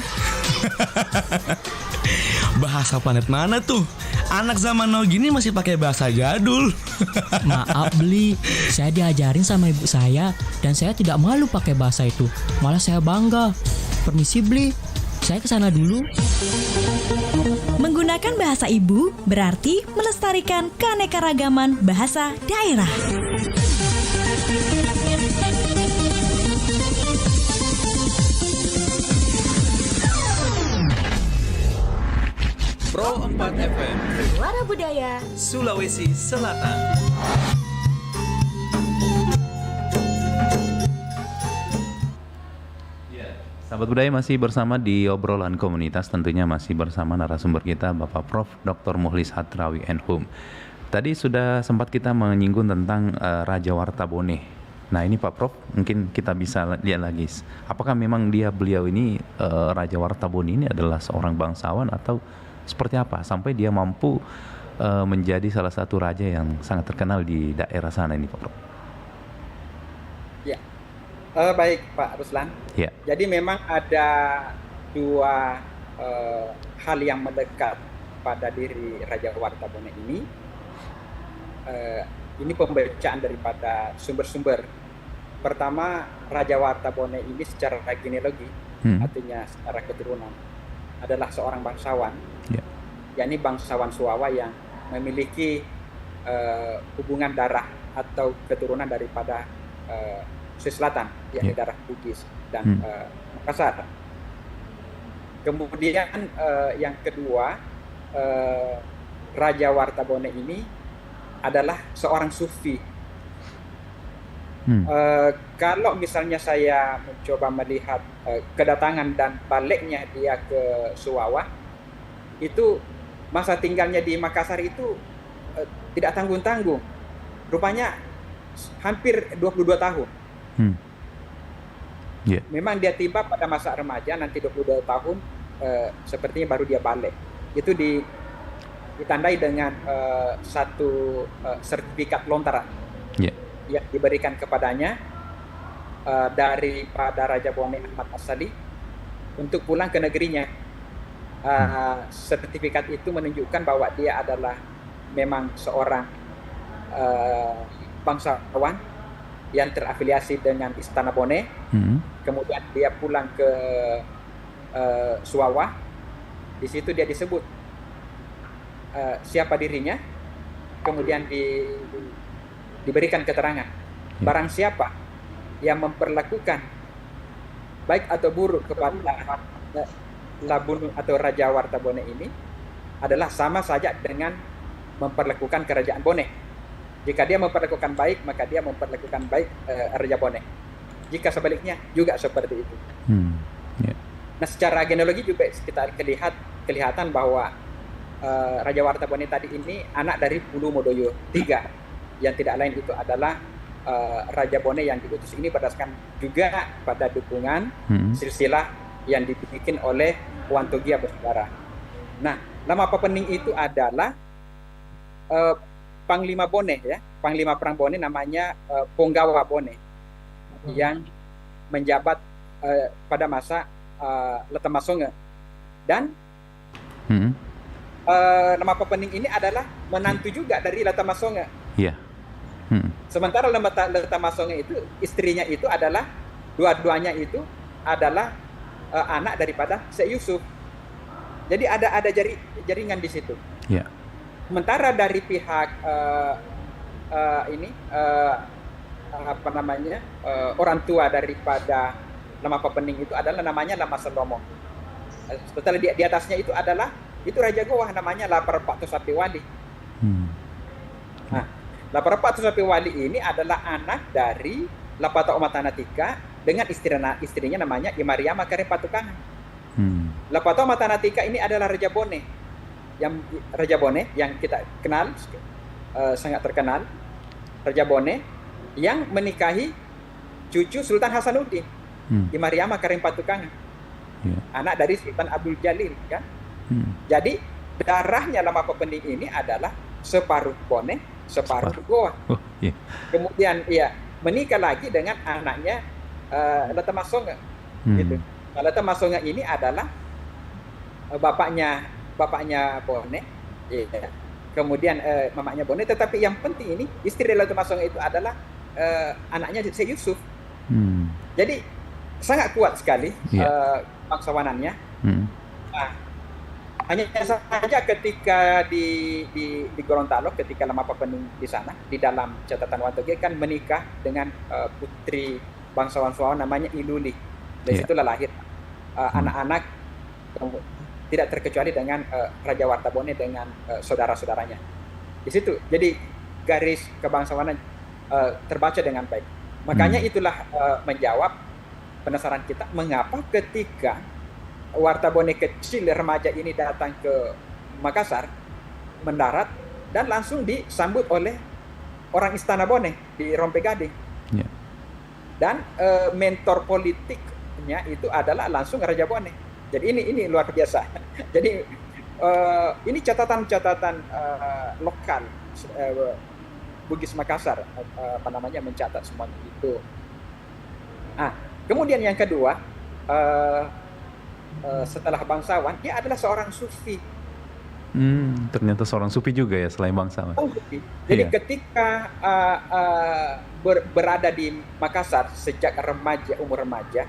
Bahasa planet mana tuh? Anak zaman now gini masih pakai bahasa jadul. Maaf beli, saya diajarin sama ibu saya dan saya tidak malu pakai bahasa itu. Malah saya bangga. Permisi beli, saya kesana dulu. Menggunakan bahasa ibu berarti melestarikan keanekaragaman bahasa daerah. Pro 4 FM, Suara Budaya Sulawesi Selatan. Sahabat budaya masih bersama di obrolan komunitas, tentunya masih bersama narasumber kita Bapak Prof. Dr. Mukhlis Hadrawi Enhum. Tadi sudah sempat kita menyinggung tentang Raja Wartabone. Nah ini Pak Prof, mungkin kita bisa lihat lagi. Apakah memang beliau ini Raja Wartabone ini adalah seorang bangsawan atau seperti apa sampai dia mampu menjadi salah satu raja yang sangat terkenal di daerah sana ini Pak Prof? Ya, baik Pak Ruslan. Ya. Jadi memang ada dua hal yang melekat pada diri Raja Wartabone ini. Ini pembacaan daripada sumber-sumber. Pertama, Raja Wartabone ini secara genealogi, artinya secara keturunan, adalah seorang bangsawan, yakni bangsawan Suwawa yang memiliki hubungan darah atau keturunan daripada Sulawesi Selatan, yakni darah Bugis dan Makassar. Kemudian yang kedua, Raja Wartabone ini adalah seorang sufi. Kalau misalnya saya mencoba melihat kedatangan dan baliknya dia ke Suwawa, itu masa tinggalnya di Makassar itu tidak tanggung-tanggung. Rupanya hampir 22 tahun. Memang dia tiba pada masa remaja, nanti 22 tahun sepertinya baru dia balik. Itu ditandai dengan satu sertifikat lontaran yang diberikan kepadanya daripada Raja Bone Ahmad As-Sali untuk pulang ke negerinya. Sertifikat itu menunjukkan bahwa dia adalah memang seorang bangsawan yang terafiliasi dengan Istana Bone. Kemudian dia pulang ke Suwawa. Di situ dia disebut siapa dirinya, kemudian diberikan keterangan barang siapa yang memperlakukan baik atau buruk kepada Labunu atau Raja Wartabone ini adalah sama saja dengan memperlakukan kerajaan Bone. Jika dia memperlakukan baik, maka dia memperlakukan baik Raja Bone. Jika sebaliknya juga seperti itu. Nah, secara genealogi juga kita kelihatan bahwa Raja Wartabone tadi ini anak dari Pulu Modoyo III, yang tidak lain itu adalah Raja Bone yang diutus ini berdasarkan juga pada dukungan silsilah yang dibikin oleh Wan Togia bersaudara. Nah, nama pepening itu adalah Panglima Bone, ya, Panglima Perang Bone namanya Ponggawa Bone, yang menjabat pada masa Letamasonge. Dan nama pepening ini adalah menantu juga dari Letamasonge. Sementara Letamasonge itu istrinya itu adalah dua-duanya itu adalah anak daripada Syekh Yusuf. Jadi ada jaringan di situ. Sementara dari pihak orang tua daripada nama pepening itu adalah namanya Lama Selomo. Setelah di atasnya itu adalah itu Raja Goa namanya Lapar Pak Tosapi Wali. Nah, Lapar Pak Tosapi Wali ini adalah anak dari Lapata Omatanatika dengan istrinya namanya Imariama Karim Patukangan. Lapata Omatanatika ini adalah Raja Bone yang kita kenal, sangat terkenal, Raja Bone yang menikahi cucu Sultan Hasanuddin, Imariama Karim Patukangan, anak dari Sultan Abdul Jalil, kan? Jadi darahnya Lama Pepening ini adalah separuh Bone, separuh Goa. Kemudian menikah lagi dengan anaknya Lata Masonga gitu. Nah, Lata Masonga ini adalah bapaknya Bone, ya. Kemudian mamanya Bone, tetapi yang penting ini istri Lata Masonga itu adalah anaknya Syekh Yusuf. Jadi sangat kuat sekali bangsawanannya. Nah, hanya saja ketika di Gorontalo, ketika Lama Papening di sana, di dalam catatan Wantoge kan menikah dengan putri bangsawan Sawawan namanya Iluli. Dari situlah lahir anak-anak, tidak terkecuali dengan Raja Wartabone dengan saudara-saudaranya. Di situ, jadi garis kebangsawanan terbaca dengan baik. Makanya itulah menjawab penasaran kita, mengapa ketika Wartabone kecil remaja ini datang ke Makassar, mendarat dan langsung disambut oleh orang Istana Bone di Rompegading. Dan mentor politiknya itu adalah langsung Raja Bone. Jadi ini luar biasa. Jadi ini catatan-catatan lokal Bugis Makassar mencatat semuanya itu. Kemudian yang kedua, setelah bangsawan, dia adalah seorang sufi. Ternyata seorang sufi juga ya selain bangsawan. Jadi ketika berada di Makassar sejak umur remaja,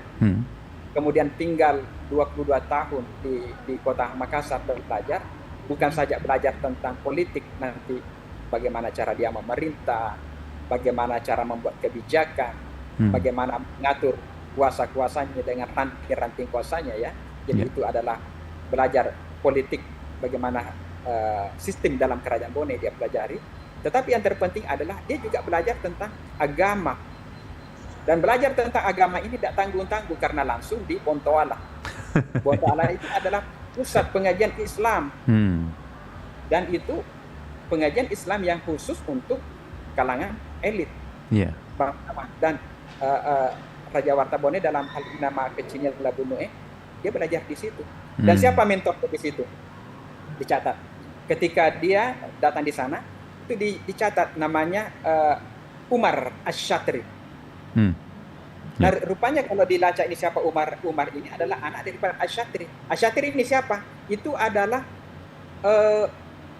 kemudian tinggal 22 tahun di kota Makassar belajar, bukan saja belajar tentang politik nanti, bagaimana cara dia memerintah, bagaimana cara membuat kebijakan, bagaimana mengatur kuasa-kuasanya dengan ranting-ranting kuasanya ya. Jadi itu adalah belajar politik, bagaimana sistem dalam kerajaan Bone dia pelajari. Tetapi yang terpenting adalah dia juga belajar tentang agama. Dan belajar tentang agama ini tidak tanggung-tanggung karena langsung di Bontoala. Bontoala itu adalah pusat pengajian Islam. Dan itu pengajian Islam yang khusus untuk kalangan elit. Dan Raja Wartabone dalam hal ini nama kecilnya Labunue, dia belajar di situ. Dan siapa mentor di situ? Dicatat. Ketika dia datang di sana, itu dicatat namanya Umar Asy-Syatri. Nah, rupanya kalau dilacak ini siapa Umar ini adalah anak daripada Asy-Syatri. Asy-Syatri ini siapa? Itu adalah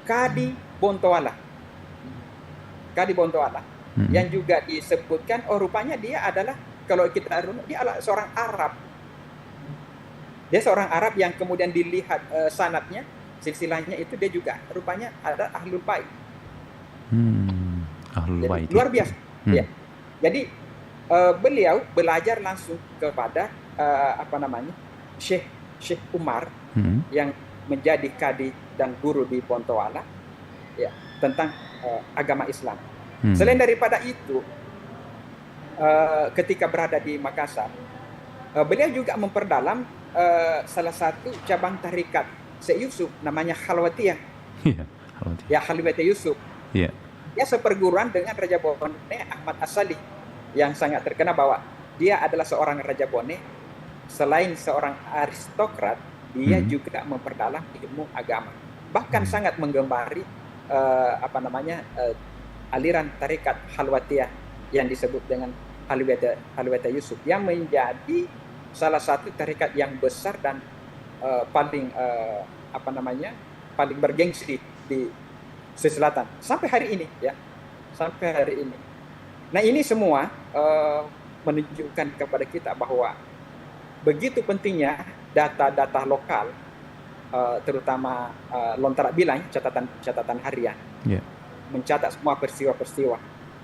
Kadi Bontoala. Kadi Bontoala yang juga disebutkan rupanya dia adalah, kalau kita runut, dia adalah seorang Arab. Dia seorang Arab yang kemudian dilihat sanadnya, silsilahnya itu dia juga rupanya ada Ahlul Bait. Ahlul Bait. Luar biasa. Ya. Jadi beliau belajar langsung kepada Syekh Umar yang menjadi kadi dan guru di Bontoala ya, tentang agama Islam. Selain daripada itu, ketika berada di Makassar, beliau juga memperdalam salah satu cabang tarikat Syekh Yusuf namanya Khalwatiyah. Ya, Khalwatiyah Yusuf. Dia seperguruan dengan Raja Bone Ahmad As-Salih yang sangat terkenal bahwa dia adalah seorang Raja Bone. Selain seorang aristokrat, dia juga memperdalam ilmu agama. Bahkan sangat menggemari aliran tarikat Khalwatiyah yang disebut dengan Khalwatiyah Yusuf, yang menjadi salah satu tarikat yang besar dan paling bergengsi di Sulawesi Selatan sampai hari ini ya, sampai hari ini. Nah, ini semua menunjukkan kepada kita bahwa begitu pentingnya data-data lokal, terutama Lontara Bilang, catatan harian, mencatat semua peristiwa-peristiwa.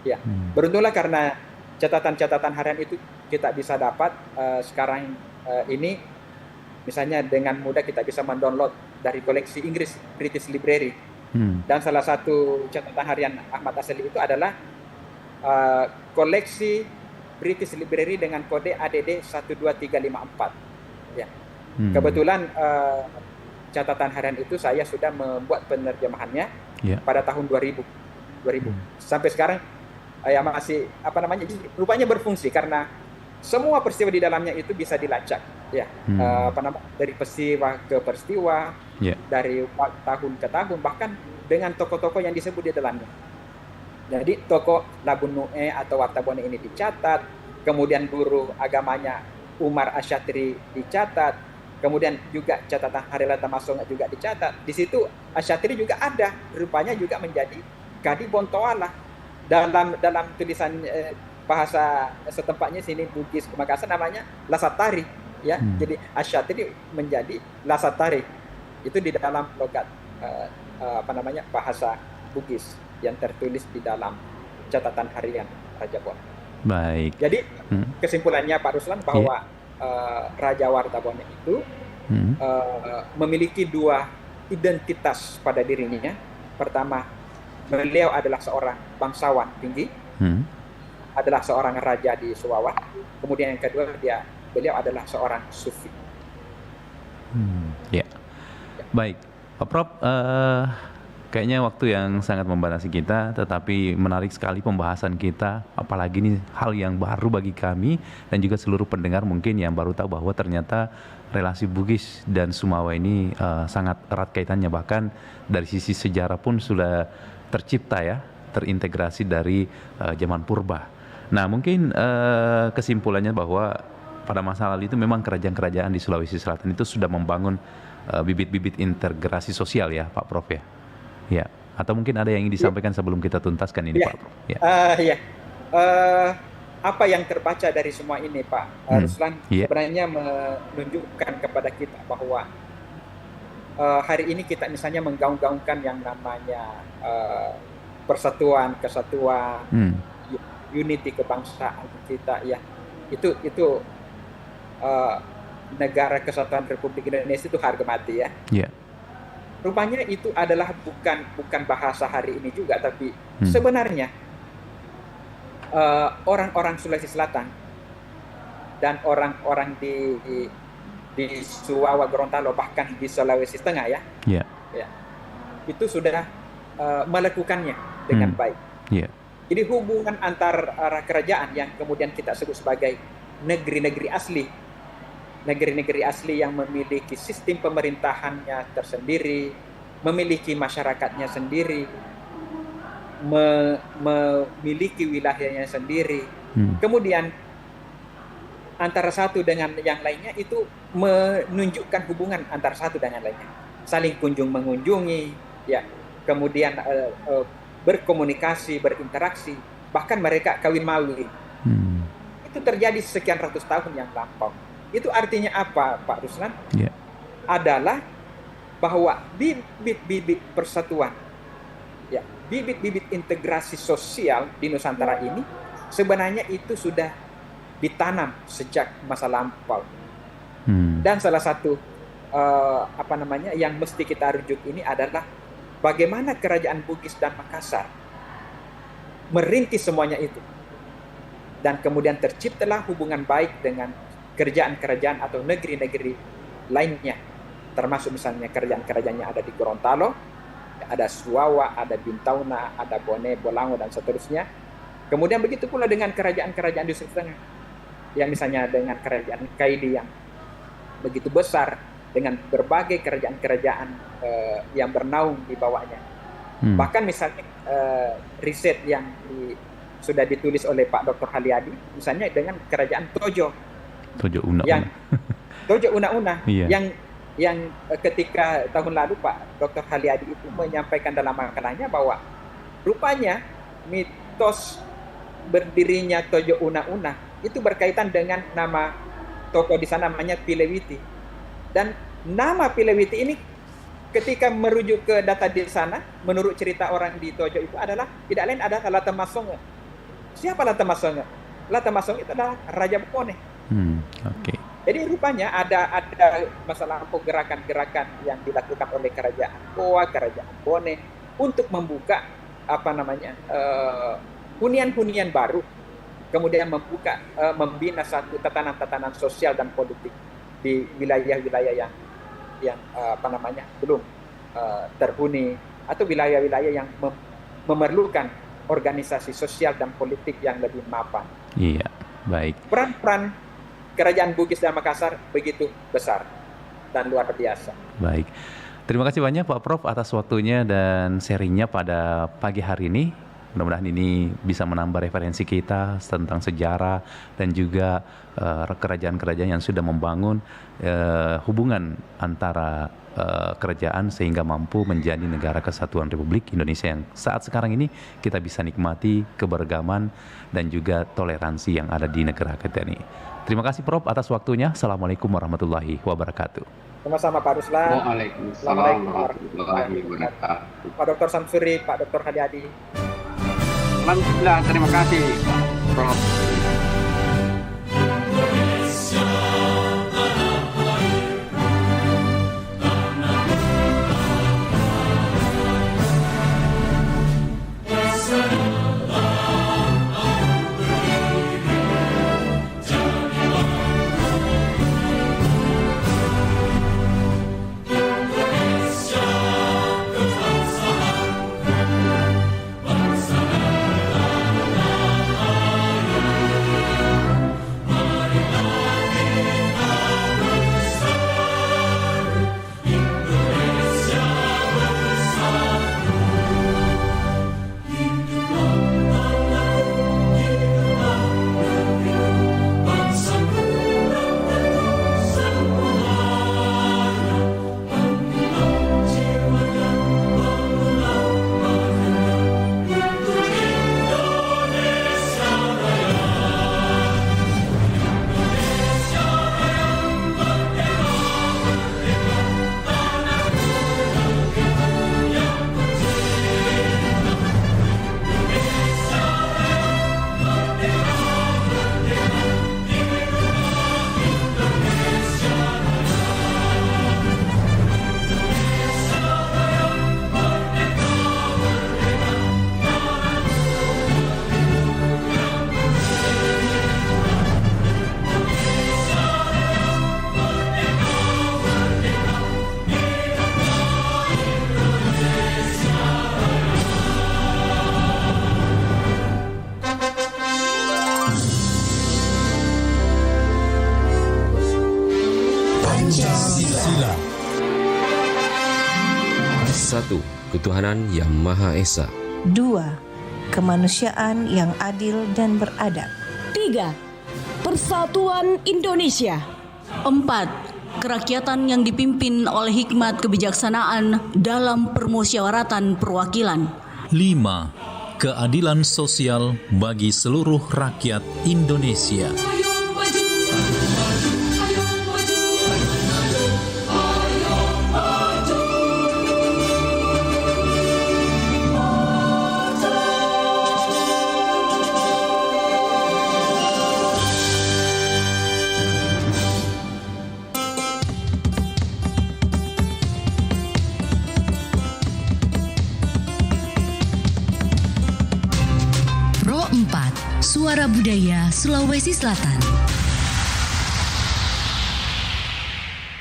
Ya, beruntunglah karena catatan-catatan harian itu kita bisa dapat sekarang ini, misalnya dengan mudah kita bisa mendownload dari koleksi Inggris, British Library. Dan salah satu catatan harian Ahmad As-Salih itu adalah koleksi British Library dengan kode ADD 12354. Ya. Kebetulan catatan harian itu saya sudah membuat penerjemahannya pada tahun 2000. Sampai sekarang masih rupanya berfungsi karena semua peristiwa di dalamnya itu bisa dilacak ya. Dari peristiwa ke peristiwa, dari tahun ke tahun, bahkan dengan tokoh-tokoh yang disebut di dalamnya. Jadi tokoh Labunue atau Wartabone ini dicatat, kemudian guru agamanya Umar Asyatri dicatat, kemudian juga catatan Hari Latamasonga juga dicatat. Di situ Asyatri juga ada, rupanya juga menjadi Kadi Bontoala. Dalam tulisan bahasa setempatnya sini Bugis Makassar namanya Lasatari, ya. Jadi Asyatri menjadi Lasatari. Itu di dalam logat bahasa Bugis yang tertulis di dalam catatan harian Raja Bone. Baik. Jadi kesimpulannya Pak Ruslan bahwa Raja Wartabone itu memiliki dua identitas pada dirinya. Pertama, beliau adalah seorang bangsawan tinggi, adalah seorang raja di Suwawa. Kemudian yang kedua, beliau adalah seorang sufi. Ya. Baik, Pak Prof. Kayaknya waktu yang sangat membatasi kita, tetapi menarik sekali pembahasan kita, apalagi ini hal yang baru bagi kami dan juga seluruh pendengar mungkin yang baru tahu bahwa ternyata relasi Bugis dan Sumawa ini sangat erat kaitannya, bahkan dari sisi sejarah pun sudah tercipta ya, terintegrasi dari zaman purba. Nah mungkin kesimpulannya bahwa pada masa lalu itu memang kerajaan-kerajaan di Sulawesi Selatan itu sudah membangun bibit-bibit integrasi sosial ya Pak Prof ya. Ya, atau mungkin ada yang ingin disampaikan sebelum kita tuntaskan ini Pak Prof. Ya. Apa yang terbaca dari semua ini Pak Ruslan sebenarnya menunjukkan kepada kita bahwa hari ini kita misalnya menggaung-gaungkan yang namanya persatuan, kesatuan, unity kebangsaan kita ya. Itu negara kesatuan Republik Indonesia itu harga mati ya. Yeah. Rupanya itu adalah bukan bahasa hari ini juga, tapi sebenarnya orang-orang Sulawesi Selatan dan orang-orang di Suwawa, Gorontalo, bahkan di Sulawesi Tengah ya, itu sudah melakukannya dengan baik. Jadi hubungan antar kerajaan yang kemudian kita sebut sebagai negeri-negeri asli yang memiliki sistem pemerintahannya tersendiri, memiliki masyarakatnya sendiri, memiliki wilayahnya sendiri. Kemudian antara satu dengan yang lainnya itu menunjukkan hubungan antara satu dengan lainnya, saling kunjung mengunjungi, ya. Kemudian berkomunikasi, berinteraksi, bahkan mereka kawin mawin. Itu terjadi sekian ratus tahun yang lampau. Itu artinya apa, Pak Ruslan? Adalah bahwa bibit-bibit persatuan, ya, bibit-bibit integrasi sosial di Nusantara ini sebenarnya itu sudah ditanam sejak masa lampau. Dan salah satu yang mesti kita rujuk ini adalah bagaimana kerajaan Bugis dan Makassar merintis semuanya itu. Dan kemudian terciptalah hubungan baik dengan kerajaan-kerajaan atau negeri-negeri lainnya, termasuk misalnya kerajaan-kerajaannya ada di Gorontalo, ada Suwawa, ada Bintauna, ada Bone, Bolango, dan seterusnya. Kemudian begitu pula dengan kerajaan-kerajaan di Sulawesi Tengah, yang misalnya dengan kerajaan Kaidi yang begitu besar, dengan berbagai kerajaan-kerajaan yang bernaung di bawahnya. Bahkan misalnya riset yang sudah ditulis oleh Pak Dr. Haliadi, misalnya dengan kerajaan Tojo Una-Una yang ketika tahun lalu Pak Dr. Haliadi itu menyampaikan dalam makalahnya bahwa rupanya mitos berdirinya Tojo Una-Una itu berkaitan dengan nama tokoh di sana namanya Pilewiti. Dan nama Pilewiti ini ketika merujuk ke data di sana, menurut cerita orang di Tojo itu adalah tidak lain adalah Latamasonga. Siapa Latamasonga? Latamasonga itu adalah Raja Bone. Jadi rupanya ada masalah gerakan-gerakan yang dilakukan oleh kerajaan Goa, kerajaan Bone untuk membuka hunian-hunian baru, kemudian membina satu tatanan-tatanan sosial dan politik di wilayah-wilayah yang belum terhuni atau wilayah-wilayah yang memerlukan organisasi sosial dan politik yang lebih mapan. Iya, baik. Peran kerajaan Bugis dan Makassar begitu besar dan luar biasa. Baik. Terima kasih banyak Pak Prof atas waktunya dan sharingnya pada pagi hari ini. Mudah-mudahan ini bisa menambah referensi kita tentang sejarah dan juga kerajaan-kerajaan yang sudah membangun hubungan antara kerajaan sehingga mampu menjadi negara kesatuan Republik Indonesia yang saat sekarang ini kita bisa nikmati keberagaman dan juga toleransi yang ada di negara kita ini. Terima kasih Prof atas waktunya. Assalamualaikum warahmatullahi wabarakatuh. Sama-sama Pak Ruslan. Waalaikumsalam warahmatullahi wabarakatuh. Pak Dr. Samsuri, Pak Dr. Haryadi. Alhamdulillah, terima kasih Prof. Pancasila. 1. Ketuhanan Yang Maha Esa. 2. Kemanusiaan yang adil dan beradab. 3. Persatuan Indonesia. 4. Kerakyatan yang dipimpin oleh hikmat kebijaksanaan dalam permusyawaratan perwakilan. 5. Keadilan sosial bagi seluruh rakyat Indonesia. Pro 4, Suara Budaya Sulawesi Selatan.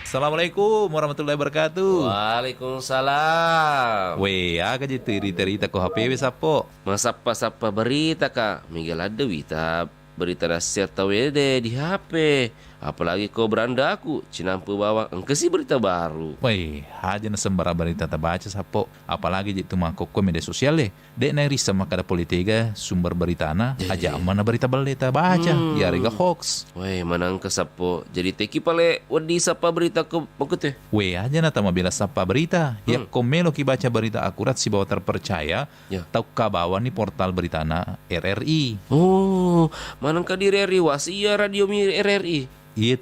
Assalamualaikum warahmatullahi wabarakatuh. Waalaikumsalam. Aga je cerita ko HP sapo. Masapa berita kak. Miguel ada berita nasihat tawede di HP. Apalagi kau beranda aku, cinampu bawa engke sih berita baru. Weh, aja na sembara berita baca sapo. Apalagi itu mako ko media sosial deh. Dek nari sama kada politika sumber berita na aja mana berita berita baca. Ya rega hoax. Weh, manang ke sapo. Jadi teki pale wadi sapa berita ke pokoknya. Weh, aja na tama bila sapa berita. Ya komelo ki baca berita akurat si bawa terpercaya. Tau kabawa ni portal berita na RRI. Oh, manang ka di RRI wasia radio mi RRI. Itu